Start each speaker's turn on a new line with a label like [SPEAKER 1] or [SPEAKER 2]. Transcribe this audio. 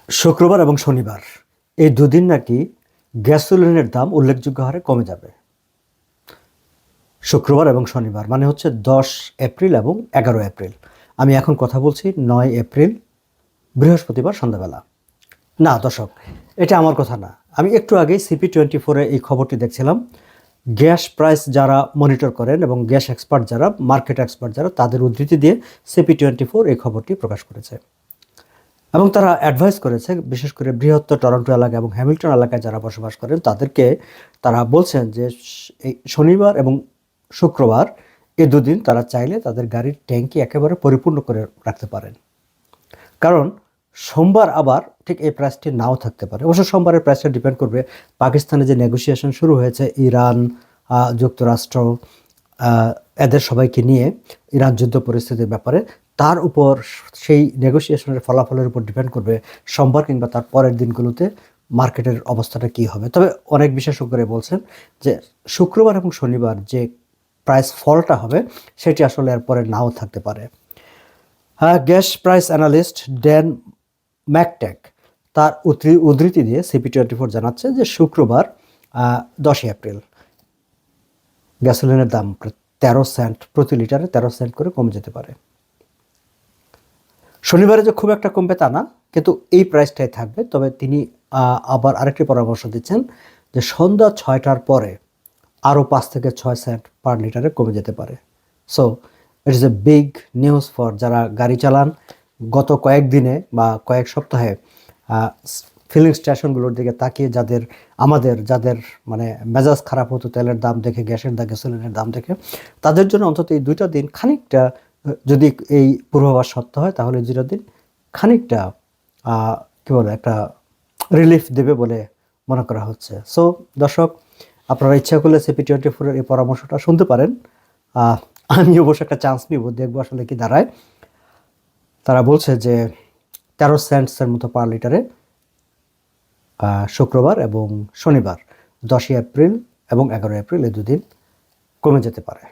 [SPEAKER 1] শুক্রবার এবং শনিবার এই দুদিন নাকি গ্যাসোলিনের দাম উল্লেখযোগ্য হারে কমে যাবে। শুক্রবার এবং শনিবার মানে হচ্ছে 10 এপ্রিল এবং 11 এপ্রিল। আমি এখন কথা বলছি 9 এপ্রিল বৃহস্পতিবার সন্ধ্যাবেলা। না দর্শক, এটা আমার কথা না। আমি একটু আগেই CP24-এ এই খবরটি দেখছিলাম। গ্যাস প্রাইস যারা মনিটর করেন এবং গ্যাস এক্সপার্ট যারা, মার্কেট এক্সপার্ট যারা, তাদের উদ্ধৃতি দিয়ে CP24 এই খবরটি প্রকাশ করেছে এবং তারা অ্যাডভাইস করেছে, বিশেষ করে বৃহত্তর টরন্টো এলাকা এবং হ্যামিল্টন এলাকায় যারা বসবাস করেন তাদেরকে তারা বলছেন যে এই শনিবার এবং শুক্রবার এই দুদিন তারা চাইলে তাদের গাড়ির ট্যাঙ্কি একেবারে পরিপূর্ণ করে রাখতে পারেন। কারণ সোমবার আবার ঠিক এই প্রাইসটি নাও থাকতে পারে। অবশ্য সোমবারের প্রাইসটা ডিপেন্ড করবে পাকিস্তানে যে নেগোসিয়েশন শুরু হয়েছে ইরান, যুক্তরাষ্ট্র, এদের সবাইকে নিয়ে ইরান যুদ্ধ পরিস্থিতির ব্যাপারে, তার উপর সেই নেগোসিয়েশনের ফলাফলের উপর ডিপেন্ড করবে সোমবার কিংবা তার পরের দিনগুলোতে মার্কেটের অবস্থাটা কী হবে। তবে অনেক বিশেষজ্ঞরা বলছেন যে শুক্রবার এবং শনিবার যে প্রাইস ফলটা হবে সেটি আসলে এর পরে নাও থাকতে পারে। গ্যাস প্রাইস অ্যানালিস্ট ড্যান ম্যাকটেক তার উদ্ধৃতি দিয়ে CP24 জানাচ্ছে যে শুক্রবার 10 এপ্রিল গ্যাসোলিনের দাম 13 সেন্ট প্রতি লিটারে 13 সেন্ট করে কমে যেতে পারে। শনিবারে যে খুব একটা কমবে তা না, কিন্তু এই প্রাইসটাই থাকবে। তবে তিনি আবার আরেকটি পরামর্শ দিচ্ছেন যে সন্ধ্যা 6টার পরে আরও 5 থেকে 6 সেন্ট পার লিটারে কমে যেতে পারে। So it is a big news for যারা গাড়ি চালান। গত কয়েকদিনে বা কয়েক সপ্তাহে ফিলিং স্টেশনগুলোর দিকে তাকিয়ে যাদের মানে মেজাজ খারাপ হতো তেলের দাম দেখে, গ্যাসের দাম, গ্যাসোলিনের দাম দেখে, তাদের জন্য অন্তত এই 2টা দিন খানিকটা, যদি এই পূর্বাভাস সত্য হয় তাহলে 2টা দিন খানিকটা কী বলে একটা রিলিফ দেবে বলে মনে করা হচ্ছে। সো দর্শক, আপনারা ইচ্ছা করলে CP24-এর এই পরামর্শটা শুনতে পারেন। আমি অবশ্য একটা চান্স নিব, দেখবো আসলে কি দাঁড়ায়। তারা বলছে যে 13 সেন্টসের মতো পার লিটারে শুক্রবার এবং শনিবার 10 এপ্রিল এবং 11 এপ্রিল এই দুদিন কমে যেতে পারে।